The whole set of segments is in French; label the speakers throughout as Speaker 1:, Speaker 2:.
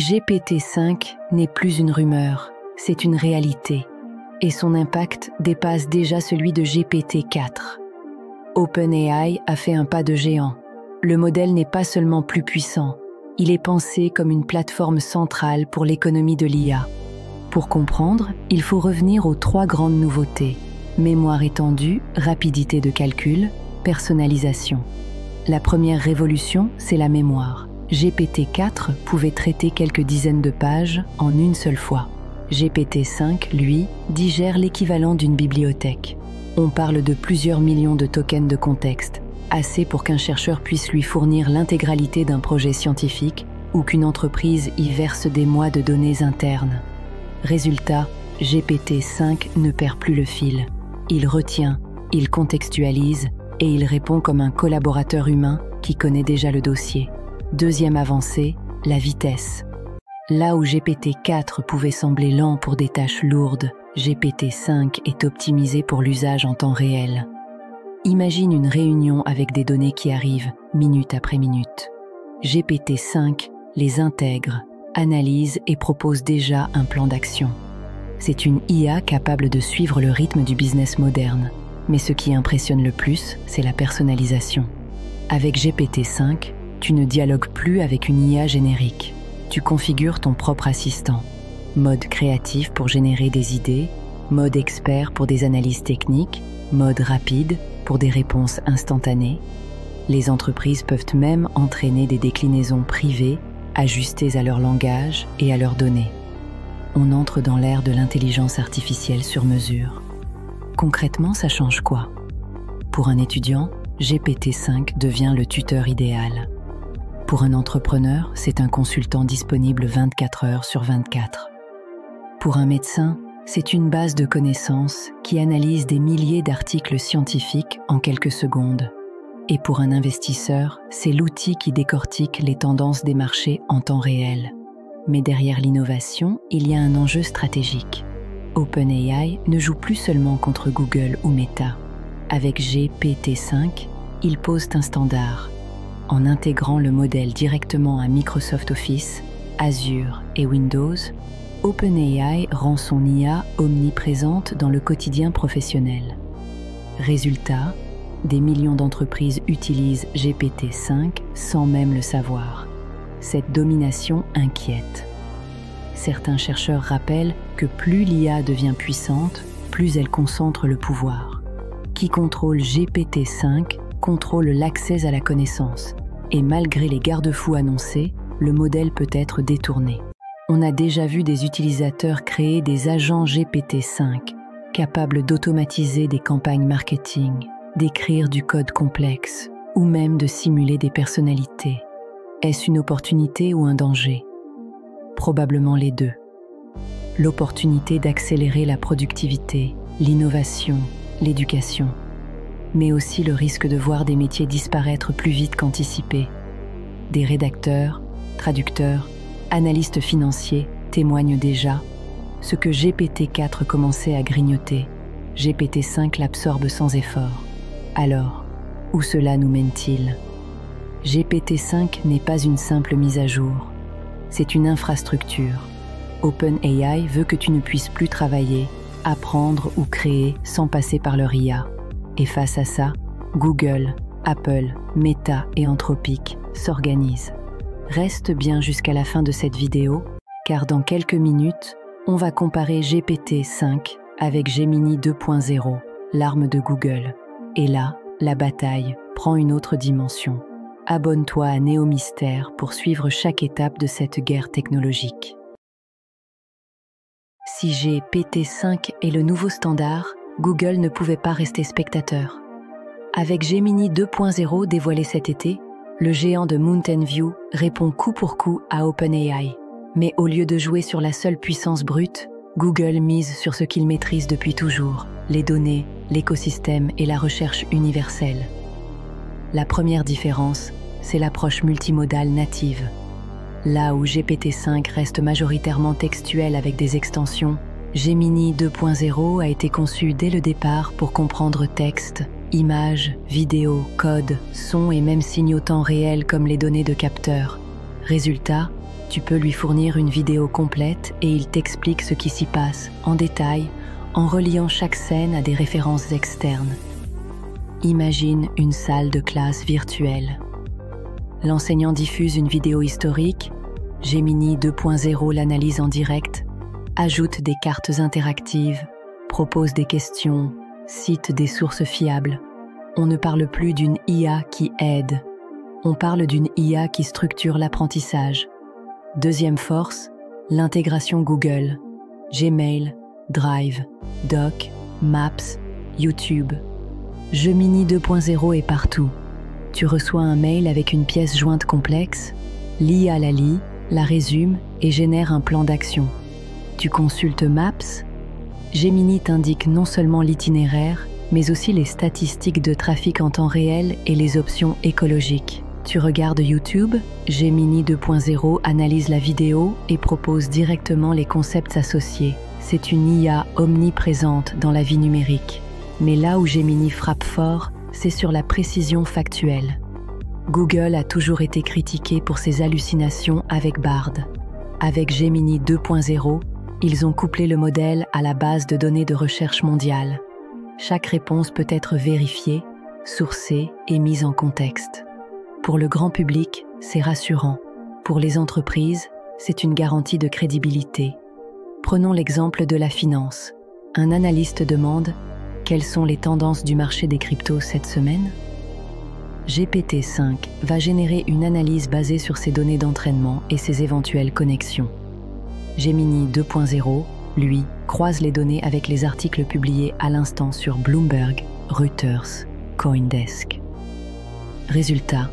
Speaker 1: GPT-5 n'est plus une rumeur, c'est une réalité. Et son impact dépasse déjà celui de GPT-4. OpenAI a fait un pas de géant. Le modèle n'est pas seulement plus puissant, il est pensé comme une plateforme centrale pour l'économie de l'IA. Pour comprendre, il faut revenir aux 3 grandes nouveautés: mémoire étendue, rapidité de calcul, personnalisation. La première révolution, c'est la mémoire. GPT-4 pouvait traiter quelques dizaines de pages en une seule fois. GPT-5, lui, digère l'équivalent d'une bibliothèque. On parle de plusieurs millions de tokens de contexte, assez pour qu'un chercheur puisse lui fournir l'intégralité d'un projet scientifique ou qu'une entreprise y verse des mois de données internes. Résultat, GPT-5 ne perd plus le fil. Il retient, il contextualise et il répond comme un collaborateur humain qui connaît déjà le dossier. Deuxième avancée, la vitesse. Là où GPT-4 pouvait sembler lent pour des tâches lourdes, GPT-5 est optimisé pour l'usage en temps réel. Imagine une réunion avec des données qui arrivent minute après minute. GPT-5 les intègre, analyse et propose déjà un plan d'action. C'est une IA capable de suivre le rythme du business moderne. Mais ce qui impressionne le plus, c'est la personnalisation. Avec GPT-5, tu ne dialogues plus avec une IA générique. Tu configures ton propre assistant. Mode créatif pour générer des idées, mode expert pour des analyses techniques, mode rapide pour des réponses instantanées. Les entreprises peuvent même entraîner des déclinaisons privées, ajustées à leur langage et à leurs données. On entre dans l'ère de l'intelligence artificielle sur mesure. Concrètement, ça change quoi? Pour un étudiant, GPT-5 devient le tuteur idéal. Pour un entrepreneur, c'est un consultant disponible 24 heures sur 24. Pour un médecin, c'est une base de connaissances qui analyse des milliers d'articles scientifiques en quelques secondes. Et pour un investisseur, c'est l'outil qui décortique les tendances des marchés en temps réel. Mais derrière l'innovation, il y a un enjeu stratégique. OpenAI ne joue plus seulement contre Google ou Meta. Avec GPT-5, ils posent un standard. En intégrant le modèle directement à Microsoft Office, Azure et Windows, OpenAI rend son IA omniprésente dans le quotidien professionnel. Résultat, des millions d'entreprises utilisent GPT-5 sans même le savoir. Cette domination inquiète. Certains chercheurs rappellent que plus l'IA devient puissante, plus elle concentre le pouvoir. Qui contrôle GPT-5 contrôle l'accès à la connaissance. Et malgré les garde-fous annoncés, le modèle peut être détourné. On a déjà vu des utilisateurs créer des agents GPT-5, capables d'automatiser des campagnes marketing, d'écrire du code complexe, ou même de simuler des personnalités. Est-ce une opportunité ou un danger? Probablement les deux. L'opportunité d'accélérer la productivité, l'innovation, l'éducation, mais aussi le risque de voir des métiers disparaître plus vite qu'anticipé. Des rédacteurs, traducteurs, analystes financiers témoignent déjà. Ce que GPT-4 commençait à grignoter, GPT-5 l'absorbe sans effort. Alors, où cela nous mène-t-il? GPT-5 n'est pas une simple mise à jour. C'est une infrastructure. OpenAI veut que tu ne puisses plus travailler, apprendre ou créer sans passer par leur IA. Et face à ça, Google, Apple, Meta et Anthropic s'organisent. Reste bien jusqu'à la fin de cette vidéo, car dans quelques minutes, on va comparer GPT-5 avec Gemini 2.0, l'arme de Google. Et là, la bataille prend une autre dimension. Abonne-toi à Néo Mystère pour suivre chaque étape de cette guerre technologique. Si GPT-5 est le nouveau standard, Google ne pouvait pas rester spectateur. Avec Gemini 2.0 dévoilé cet été, le géant de Mountain View répond coup pour coup à OpenAI. Mais au lieu de jouer sur la seule puissance brute, Google mise sur ce qu'il maîtrise depuis toujours, les données, l'écosystème et la recherche universelle. La première différence, c'est l'approche multimodale native. Là où GPT-5 reste majoritairement textuel avec des extensions, Gemini 2.0 a été conçu dès le départ pour comprendre texte, images, vidéos, codes, sons et même signes au temps réel comme les données de capteurs. Résultat, Tu peux lui fournir une vidéo complète et il t'explique ce qui s'y passe, en détail, en reliant chaque scène à des références externes. Imagine une salle de classe virtuelle. L'enseignant diffuse une vidéo historique, Gemini 2.0 l'analyse en direct, ajoute des cartes interactives, propose des questions, cite des sources fiables. On ne parle plus d'une IA qui aide, on parle d'une IA qui structure l'apprentissage. Deuxième force, l'intégration Google, Gmail, Drive, Doc, Maps, YouTube. Gemini 2.0 est partout. Tu reçois un mail avec une pièce jointe complexe, l'IA la lit, la résume et génère un plan d'action. Tu consultes Maps, Gemini t'indique non seulement l'itinéraire, mais aussi les statistiques de trafic en temps réel et les options écologiques. Tu regardes YouTube, Gemini 2.0 analyse la vidéo et propose directement les concepts associés. C'est une IA omniprésente dans la vie numérique. Mais là où Gemini frappe fort, c'est sur la précision factuelle. Google a toujours été critiqué pour ses hallucinations avec Bard. Avec Gemini 2.0, ils ont couplé le modèle à la base de données de recherche mondiale. Chaque réponse peut être vérifiée, sourcée et mise en contexte. Pour le grand public, c'est rassurant. Pour les entreprises, c'est une garantie de crédibilité. Prenons l'exemple de la finance. Un analyste demande « Quelles sont les tendances du marché des cryptos cette semaine ?» GPT-5 va générer une analyse basée sur ses données d'entraînement et ses éventuelles connexions. Gemini 2.0, lui, croise les données avec les articles publiés à l'instant sur Bloomberg, Reuters, CoinDesk. Résultat,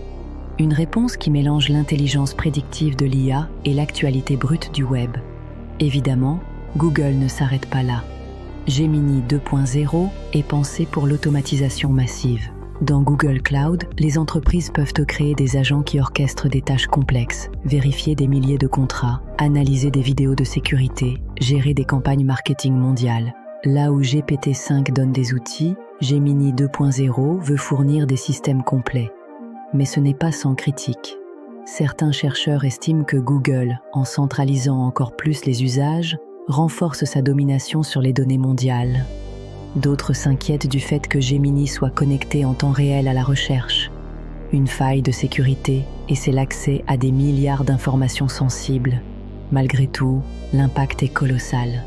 Speaker 1: une réponse qui mélange l'intelligence prédictive de l'IA et l'actualité brute du web. Évidemment, Google ne s'arrête pas là. Gemini 2.0 est pensé pour l'automatisation massive. Dans Google Cloud, les entreprises peuvent créer des agents qui orchestrent des tâches complexes, vérifier des milliers de contrats, analyser des vidéos de sécurité, gérer des campagnes marketing mondiales. Là où GPT-5 donne des outils, Gemini 2.0 veut fournir des systèmes complets. Mais ce n'est pas sans critique. Certains chercheurs estiment que Google, en centralisant encore plus les usages, renforce sa domination sur les données mondiales. D'autres s'inquiètent du fait que Gemini soit connecté en temps réel à la recherche. Une faille de sécurité, et c'est l'accès à des milliards d'informations sensibles. Malgré tout, l'impact est colossal.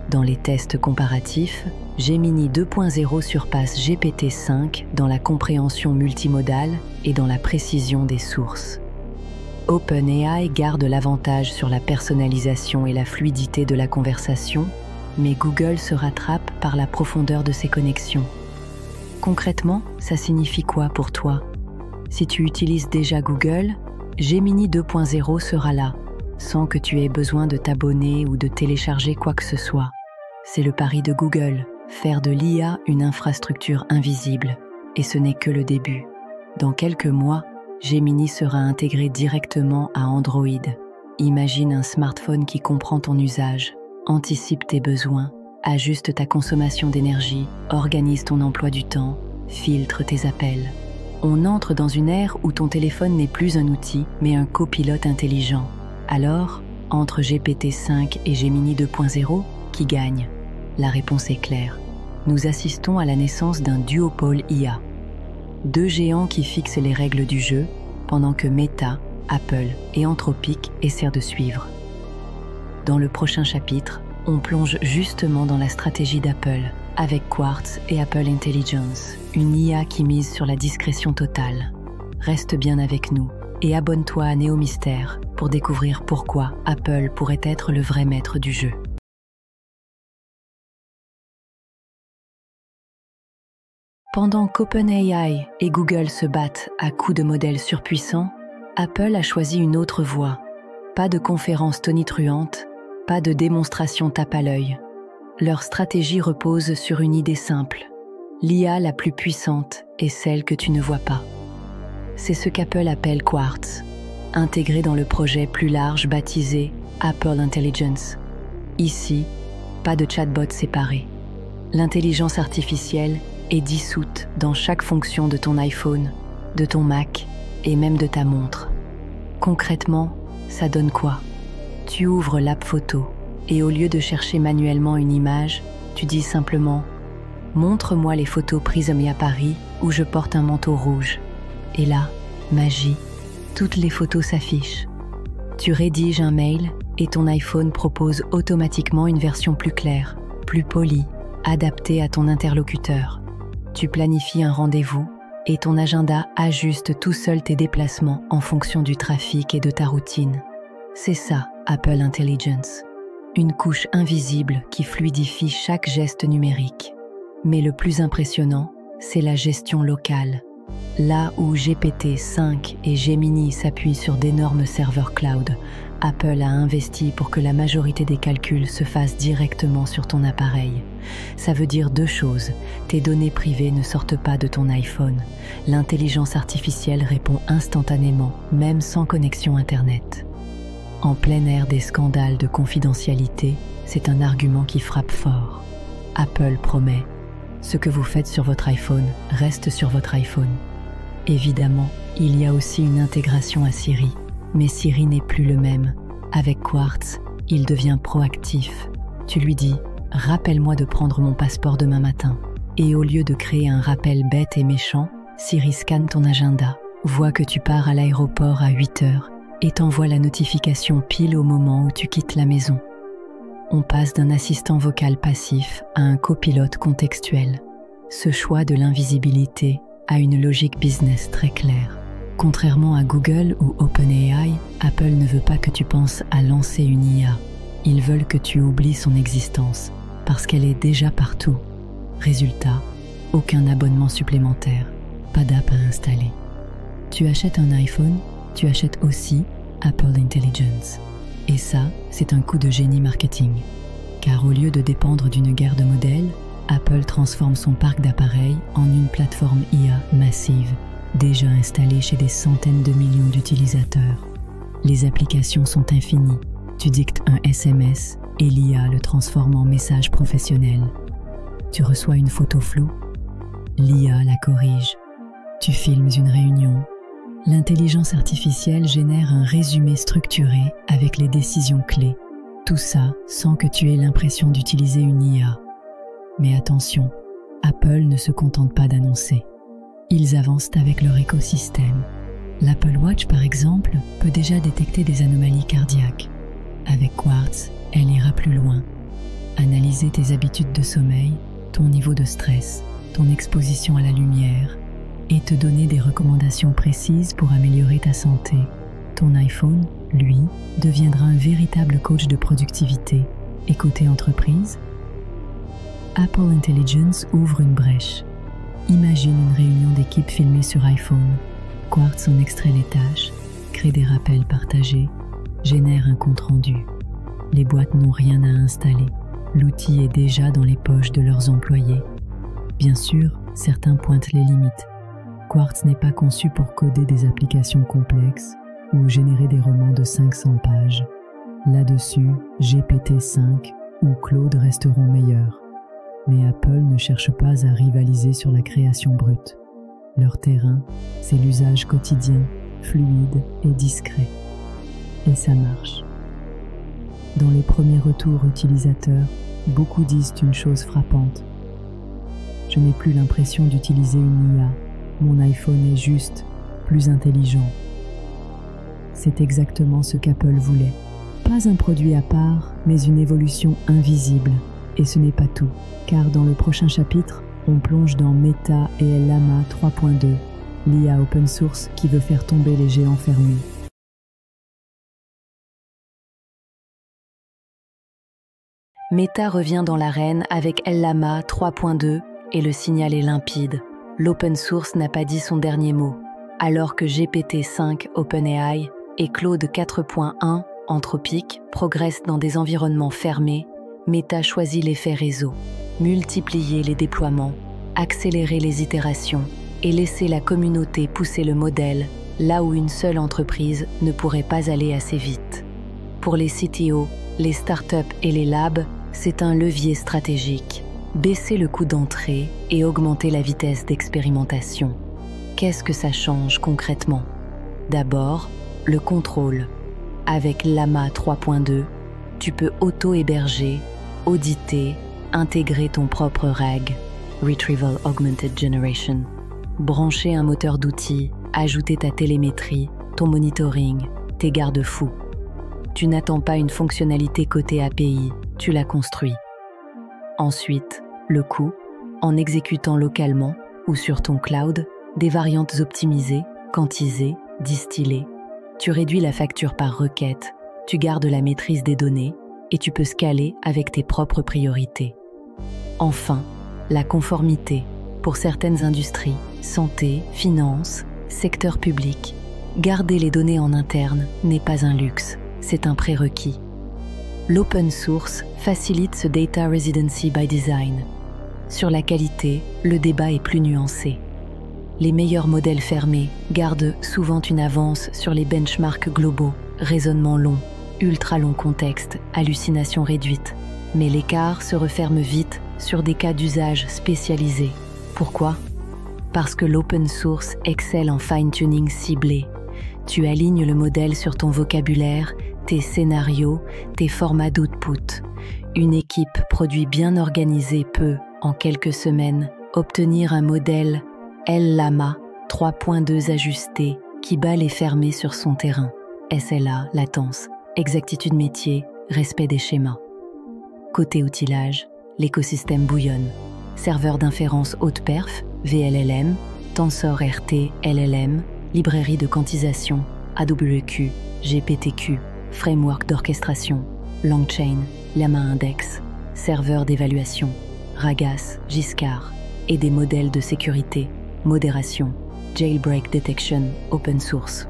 Speaker 1: Dans les tests comparatifs, Gemini 2.0 surpasse GPT-5 dans la compréhension multimodale et dans la précision des sources. OpenAI garde l'avantage sur la personnalisation et la fluidité de la conversation, mais Google se rattrape par la profondeur de ses connexions. Concrètement, ça signifie quoi pour toi? Si tu utilises déjà Google, Gemini 2.0 sera là, sans que tu aies besoin de t'abonner ou de télécharger quoi que ce soit. C'est le pari de Google, faire de l'IA une infrastructure invisible, et ce n'est que le début. Dans quelques mois, Gemini sera intégré directement à Android. Imagine un smartphone qui comprend ton usage, anticipe tes besoins, ajuste ta consommation d'énergie, organise ton emploi du temps, filtre tes appels. On entre dans une ère où ton téléphone n'est plus un outil, mais un copilote intelligent. Alors, entre GPT-5 et Gemini 2.0, qui gagne? La réponse est claire. Nous assistons à la naissance d'un duopole IA. Deux géants qui fixent les règles du jeu, pendant que Meta, Apple et Anthropic essaient de suivre. Dans le prochain chapitre, on plonge justement dans la stratégie d'Apple, avec Quartz et Apple Intelligence, une IA qui mise sur la discrétion totale. Reste bien avec nous et abonne-toi à Néo Mystère pour découvrir pourquoi Apple pourrait être le vrai maître du jeu. Pendant qu'OpenAI et Google se battent à coups de modèles surpuissants, Apple a choisi une autre voie. Pas de conférences tonitruantes, pas de démonstration tape à l'œil. Leur stratégie repose sur une idée simple. L'IA la plus puissante est celle que tu ne vois pas. C'est ce qu'Apple appelle Quartz, intégré dans le projet plus large baptisé Apple Intelligence. Ici, pas de chatbot séparé. L'intelligence artificielle est dissoute dans chaque fonction de ton iPhone, de ton Mac et même de ta montre. Concrètement, ça donne quoi? Tu ouvres l'app photo et au lieu de chercher manuellement une image, tu dis simplement « Montre-moi les photos prises à Paris où je porte un manteau rouge ». Et là, magie, toutes les photos s'affichent. Tu rédiges un mail et ton iPhone propose automatiquement une version plus claire, plus polie, adaptée à ton interlocuteur. Tu planifies un rendez-vous et ton agenda ajuste tout seul tes déplacements en fonction du trafic et de ta routine. C'est ça, Apple Intelligence. Une couche invisible qui fluidifie chaque geste numérique. Mais le plus impressionnant, c'est la gestion locale. Là où GPT-5 et Gemini s'appuient sur d'énormes serveurs cloud, Apple a investi pour que la majorité des calculs se fassent directement sur ton appareil. Ça veut dire deux choses. Tes données privées ne sortent pas de ton iPhone. L'intelligence artificielle répond instantanément, même sans connexion Internet. En plein air des scandales de confidentialité, c'est un argument qui frappe fort. Apple promet « Ce que vous faites sur votre iPhone reste sur votre iPhone ». Évidemment, il y a aussi une intégration à Siri, mais Siri n'est plus le même. Avec Quartz, il devient proactif. Tu lui dis « Rappelle-moi de prendre mon passeport demain matin ». Et au lieu de créer un rappel bête et méchant, Siri scanne ton agenda, voit que tu pars à l'aéroport à 8 heures et t'envoie la notification pile au moment où tu quittes la maison. On passe d'un assistant vocal passif à un copilote contextuel. Ce choix de l'invisibilité a une logique business très claire. Contrairement à Google ou OpenAI, Apple ne veut pas que tu penses à lancer une IA. Ils veulent que tu oublies son existence, parce qu'elle est déjà partout. Résultat, aucun abonnement supplémentaire, pas d'app à installer. Tu achètes un iPhone, tu achètes aussi Apple Intelligence. Et ça, c'est un coup de génie marketing. Car au lieu de dépendre d'une guerre de modèles, Apple transforme son parc d'appareils en une plateforme IA massive, déjà installée chez des centaines de millions d'utilisateurs. Les applications sont infinies. Tu dictes un SMS et l'IA le transforme en message professionnel. Tu reçois une photo floue, l'IA la corrige. Tu filmes une réunion. L'intelligence artificielle génère un résumé structuré avec les décisions clés. Tout ça sans que tu aies l'impression d'utiliser une IA. Mais attention, Apple ne se contente pas d'annoncer. Ils avancent avec leur écosystème. L'Apple Watch, par exemple, peut déjà détecter des anomalies cardiaques. Avec Quartz, elle ira plus loin. Analyser tes habitudes de sommeil, ton niveau de stress, ton exposition à la lumière, et te donner des recommandations précises pour améliorer ta santé. Ton iPhone, lui, deviendra un véritable coach de productivité. Et côté entreprise, Apple Intelligence ouvre une brèche. Imagine une réunion d'équipe filmée sur iPhone. Quartz en extrait les tâches, crée des rappels partagés, génère un compte-rendu. Les boîtes n'ont rien à installer. L'outil est déjà dans les poches de leurs employés. Bien sûr, certains pointent les limites. Quartz n'est pas conçu pour coder des applications complexes ou générer des romans de 500 pages. Là-dessus, GPT-5 ou Claude resteront meilleurs. Mais Apple ne cherche pas à rivaliser sur la création brute. Leur terrain, c'est l'usage quotidien, fluide et discret. Et ça marche. Dans les premiers retours utilisateurs, beaucoup disent une chose frappante. Je n'ai plus l'impression d'utiliser une IA. Mon iPhone est juste plus intelligent. C'est exactement ce qu'Apple voulait. Pas un produit à part, mais une évolution invisible. Et ce n'est pas tout, car dans le prochain chapitre, on plonge dans Meta et Llama 3.2, l'IA open source qui veut faire tomber les géants fermés. Meta revient dans l'arène avec Llama 3.2 et le signal est limpide. L'open source n'a pas dit son dernier mot, alors que GPT-5 OpenAI et Claude 4.1 Anthropic progressent dans des environnements fermés. Meta choisit l'effet réseau, multiplier les déploiements, accélérer les itérations et laisser la communauté pousser le modèle là où une seule entreprise ne pourrait pas aller assez vite. Pour les CTO, les startups et les labs, c'est un levier stratégique. Baisser le coût d'entrée et augmenter la vitesse d'expérimentation. Qu'est-ce que ça change concrètement? D'abord, le contrôle. Avec Llama 3.2, tu peux auto-héberger, auditer, intégrer ton propre RAG, Retrieval Augmented Generation, brancher un moteur d'outils, ajouter ta télémétrie, ton monitoring, tes garde-fous. Tu n'attends pas une fonctionnalité côté API, tu la construis. Ensuite, le coût, en exécutant localement ou sur ton cloud, des variantes optimisées, quantisées, distillées. Tu réduis la facture par requête, tu gardes la maîtrise des données et tu peux scaler avec tes propres priorités. Enfin, la conformité. Pour certaines industries, santé, finance, secteur public, garder les données en interne n'est pas un luxe, c'est un prérequis. L'open source facilite ce data residency by design. Sur la qualité, le débat est plus nuancé. Les meilleurs modèles fermés gardent souvent une avance sur les benchmarks globaux, raisonnement long, ultra long contexte, hallucination réduite. Mais l'écart se referme vite sur des cas d'usage spécialisés. Pourquoi ? Parce que l'open source excelle en fine-tuning ciblé. Tu alignes le modèle sur ton vocabulaire, tes scénarios, tes formats d'output. Une équipe produit bien organisée peut, en quelques semaines, obtenir un modèle Llama 3.2 ajusté qui bat les fermés sur son terrain. SLA, latence, exactitude métier, respect des schémas. Côté outillage, l'écosystème bouillonne. Serveur d'inférence haute perf, VLLM, TensorRT, LLM, librairie de quantisation, AWQ, GPTQ, framework d'orchestration, LangChain, Llama Index, serveur d'évaluation, Ragas, Giscard, et des modèles de sécurité, modération, jailbreak detection, open source.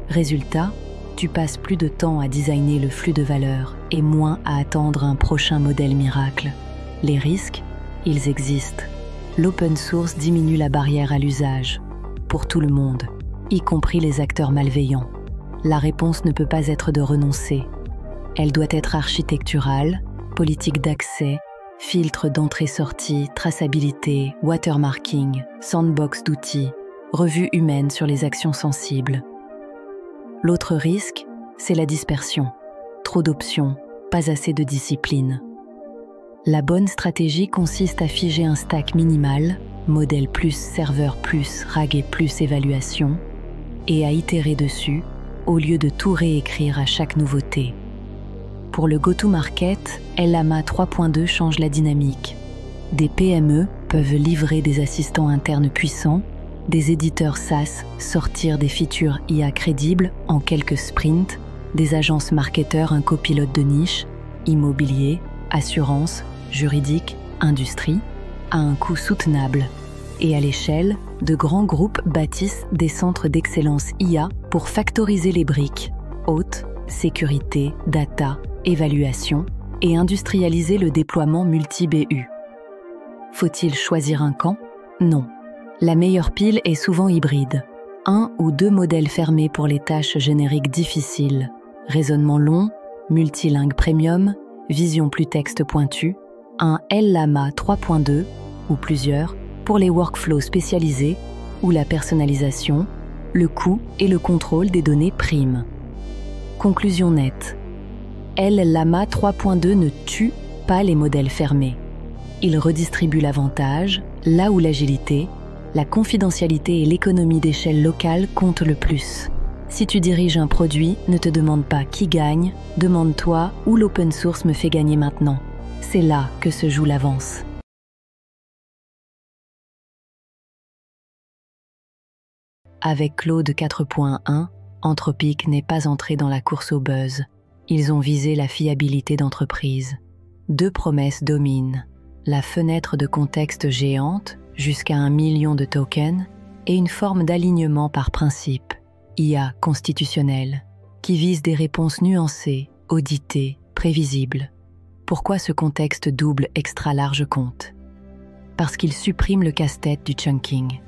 Speaker 1: Résultat, tu passes plus de temps à designer le flux de valeur et moins à attendre un prochain modèle miracle. Les risques, ils existent. L'open source diminue la barrière à l'usage, pour tout le monde, y compris les acteurs malveillants. La réponse ne peut pas être de renoncer. Elle doit être architecturale, politique d'accès, filtre d'entrée-sortie, traçabilité, watermarking, sandbox d'outils, revue humaine sur les actions sensibles. L'autre risque, c'est la dispersion. Trop d'options, pas assez de discipline. La bonne stratégie consiste à figer un stack minimal, modèle plus serveur plus RAG et plus évaluation, et à itérer dessus, au lieu de tout réécrire à chaque nouveauté. Pour le go-to-market, Llama 3.2 change la dynamique. Des PME peuvent livrer des assistants internes puissants, des éditeurs SaaS sortir des features IA crédibles en quelques sprints, des agences marketeurs un copilote de niche, immobilier, assurance, juridique, industrie, à un coût soutenable. Et à l'échelle, de grands groupes bâtissent des centres d'excellence IA pour factoriser les briques, haute, sécurité, data, évaluation et industrialiser le déploiement multi-BU. Faut-il choisir un camp ? Non. La meilleure pile est souvent hybride. 1 ou 2 modèles fermés pour les tâches génériques difficiles, raisonnement long, multilingue premium, vision plus texte pointu, un Llama 3.2 ou plusieurs pour les workflows spécialisés ou la personnalisation, le coût et le contrôle des données prime. Conclusion nette. Llama 3.2 ne tue pas les modèles fermés. Il redistribue l'avantage, là où l'agilité, la confidentialité et l'économie d'échelle locale comptent le plus. Si tu diriges un produit, ne te demande pas qui gagne, demande-toi où l'open source me fait gagner maintenant. C'est là que se joue l'avance. Avec Claude 4.1, Anthropic n'est pas entré dans la course au buzz. Ils ont visé la fiabilité d'entreprise. 2 promesses dominent. La fenêtre de contexte géante, jusqu'à 1 million de tokens, et une forme d'alignement par principe, IA constitutionnelle, qui vise des réponses nuancées, auditées, prévisibles. Pourquoi ce contexte double extra large compte ? Parce qu'il supprime le casse-tête du chunking.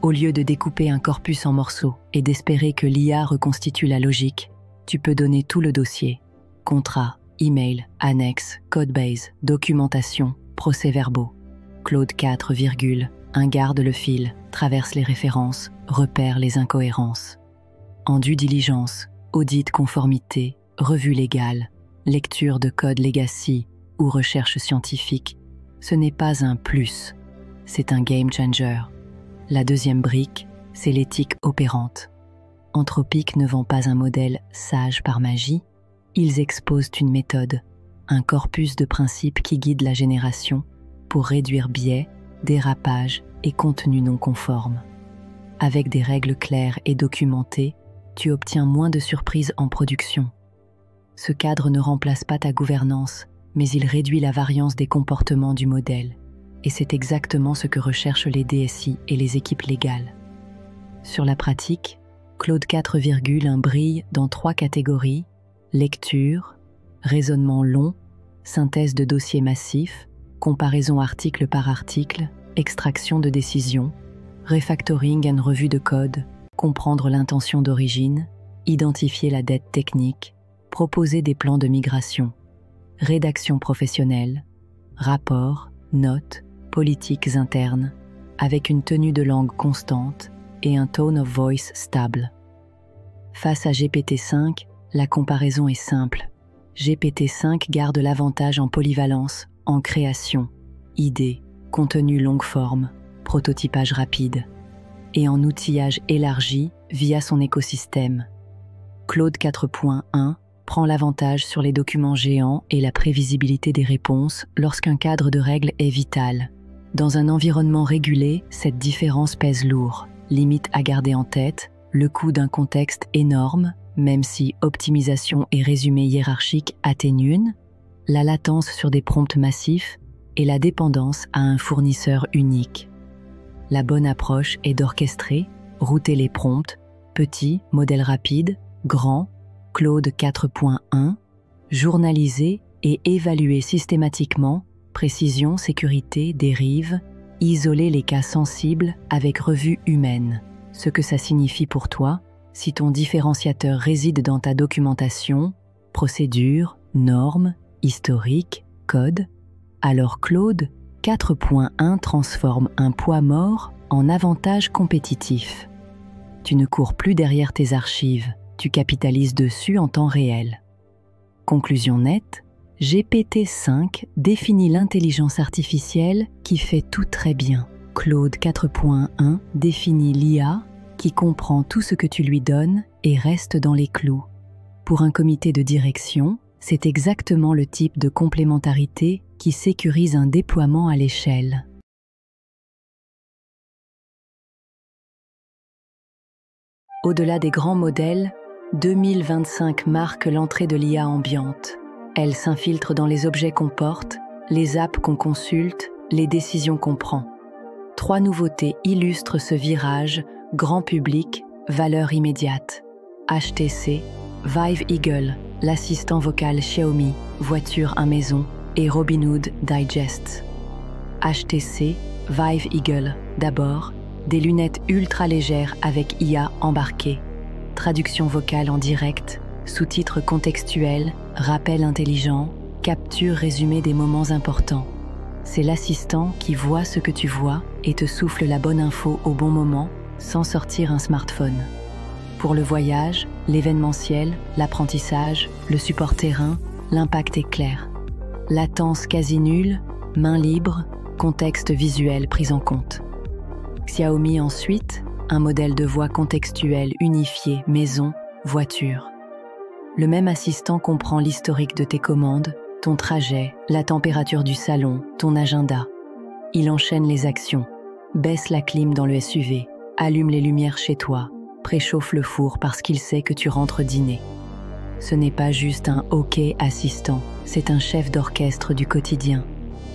Speaker 1: Au lieu de découper un corpus en morceaux et d'espérer que l'IA reconstitue la logique, tu peux donner tout le dossier. Contrat, email, annexe, codebase, documentation, procès-verbaux. Claude 4, un garde le fil, traverse les références, repère les incohérences. En due diligence, audit conformité, revue légale, lecture de code legacy ou recherche scientifique, ce n'est pas un plus, c'est un game changer. La deuxième brique, c'est l'éthique opérante. Anthropic ne vend pas un modèle sage par magie, ils exposent une méthode, un corpus de principes qui guide la génération pour réduire biais, dérapages et contenus non conformes. Avec des règles claires et documentées, tu obtiens moins de surprises en production. Ce cadre ne remplace pas ta gouvernance, mais il réduit la variance des comportements du modèle. Et c'est exactement ce que recherchent les DSI et les équipes légales. Sur la pratique, Claude 4,1 brille dans 3 catégories: lecture, raisonnement long, synthèse de dossiers massifs, comparaison article par article, extraction de décisions, refactoring and revue de code, comprendre l'intention d'origine, identifier la dette technique, proposer des plans de migration, rédaction professionnelle, rapports, notes, politiques internes, avec une tenue de langue constante et un tone of voice stable. Face à GPT-5, la comparaison est simple. GPT-5 garde l'avantage en polyvalence, en création, idées, contenu longue forme, prototypage rapide, et en outillage élargi via son écosystème. Claude 4.1 prend l'avantage sur les documents géants et la prévisibilité des réponses lorsqu'un cadre de règles est vital. Dans un environnement régulé, cette différence pèse lourd. Limite à garder en tête, le coût d'un contexte énorme, même si optimisation et résumé hiérarchique atténuent, la latence sur des prompts massifs et la dépendance à un fournisseur unique. La bonne approche est d'orchestrer, router les prompts, petits, modèles rapides, grands, Claude 4.1, journaliser et évaluer systématiquement, précision, sécurité, dérive, isoler les cas sensibles avec revue humaine. Ce que ça signifie pour toi, si ton différenciateur réside dans ta documentation, procédure, normes, historique, code, alors Claude 4.1 transforme un poids mort en avantage compétitif. Tu ne cours plus derrière tes archives, tu capitalises dessus en temps réel. Conclusion nette, GPT-5 définit l'intelligence artificielle qui fait tout très bien. Claude 4.1 définit l'IA qui comprend tout ce que tu lui donnes et reste dans les clous. Pour un comité de direction, c'est exactement le type de complémentarité qui sécurise un déploiement à l'échelle. Au-delà des grands modèles, 2025 marque l'entrée de l'IA ambiante. Elle s'infiltre dans les objets qu'on porte, les apps qu'on consulte, les décisions qu'on prend. 3 nouveautés illustrent ce virage, grand public, valeur immédiate. HTC, Vive Eagle, l'assistant vocal Xiaomi, voiture à maison, et Robinhood Digest. HTC, Vive Eagle, d'abord, des lunettes ultra légères avec IA embarquée. Traduction vocale en direct, sous-titres contextuels, rappel intelligent, capture résumé des moments importants. C'est l'assistant qui voit ce que tu vois et te souffle la bonne info au bon moment, sans sortir un smartphone. Pour le voyage, l'événementiel, l'apprentissage, le support terrain, l'impact est clair. Latence quasi nulle, main libre, contexte visuel pris en compte. Xiaomi ensuite, un modèle de voix contextuel unifié, maison, voiture. Le même assistant comprend l'historique de tes commandes, ton trajet, la température du salon, ton agenda. Il enchaîne les actions, baisse la clim dans le SUV, allume les lumières chez toi, préchauffe le four parce qu'il sait que tu rentres dîner. Ce n'est pas juste un OK assistant, c'est un chef d'orchestre du quotidien.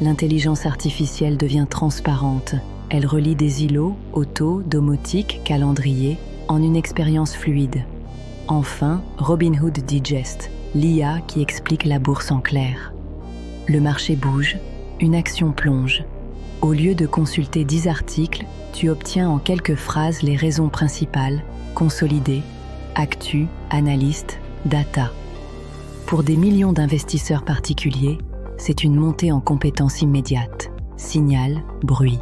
Speaker 1: L'intelligence artificielle devient transparente. Elle relie des îlots, auto, domotique, calendrier, en une expérience fluide. Enfin, Robinhood Digest, l'IA qui explique la bourse en clair. Le marché bouge, une action plonge. Au lieu de consulter 10 articles, tu obtiens en quelques phrases les raisons principales, consolidées, actu, analystes, data. Pour des millions d'investisseurs particuliers, c'est une montée en compétences immédiate. Signal, bruit.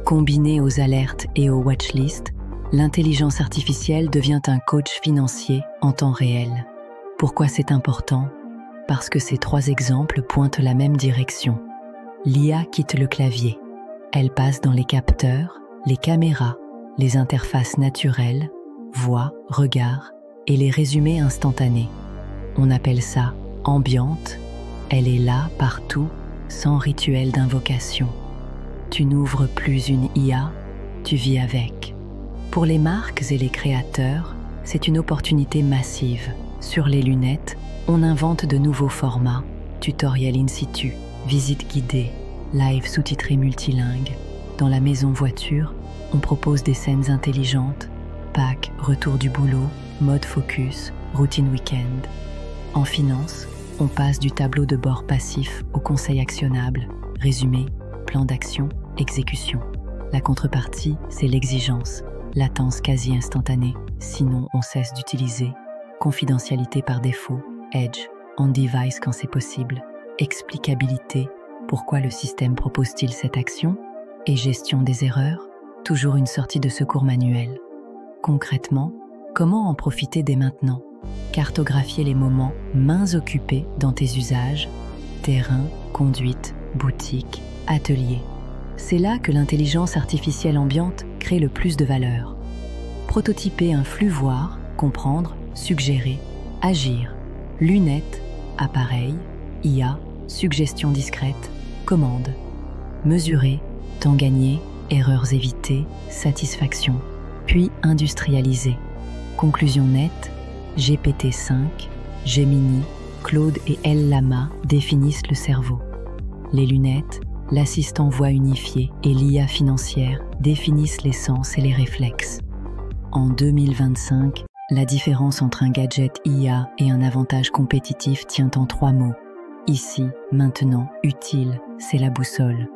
Speaker 1: Combiné aux alertes et aux watchlists, L'intelligence artificielle devient un coach financier en temps réel. Pourquoi c'est important? Parce que ces 3 exemples pointent la même direction. L'IA quitte le clavier. Elle passe dans les capteurs, les caméras, les interfaces naturelles, voix, regard et les résumés instantanés. On appelle ça ambiante. Elle est là, partout, sans rituel d'invocation. Tu n'ouvres plus une IA, tu vis avec. Pour les marques et les créateurs, c'est une opportunité massive. Sur les lunettes, on invente de nouveaux formats, tutoriels in situ, visites guidées, live sous-titrés multilingues. Dans la maison voiture, on propose des scènes intelligentes, Pâques, retour du boulot, mode focus, routine week-end. En finance, on passe du tableau de bord passif au conseil actionnable, résumé, plan d'action, exécution. La contrepartie, c'est l'exigence, latence quasi instantanée, sinon on cesse d'utiliser, confidentialité par défaut, edge, on-device quand c'est possible, explicabilité, pourquoi le système propose-t-il cette action, et gestion des erreurs, toujours une sortie de secours manuel. Concrètement, comment en profiter dès maintenant? Cartographier les moments mains occupées dans tes usages, terrain, conduite, boutique, atelier. C'est là que l'intelligence artificielle ambiante crée le plus de valeur. Prototyper un flux voir, comprendre, suggérer, agir. Lunettes, appareil, IA, suggestion discrète, commande. Mesurer, temps gagné, erreurs évitées, satisfaction. Puis industrialiser. Conclusion nette, GPT-5, Gemini, Claude et LLaMA définissent le cerveau. Les lunettes, l'assistant voix unifié et l'IA financière définissent les sens et les réflexes. En 2025, la différence entre un gadget IA et un avantage compétitif tient en 3 mots. Ici, maintenant, utile, c'est la boussole.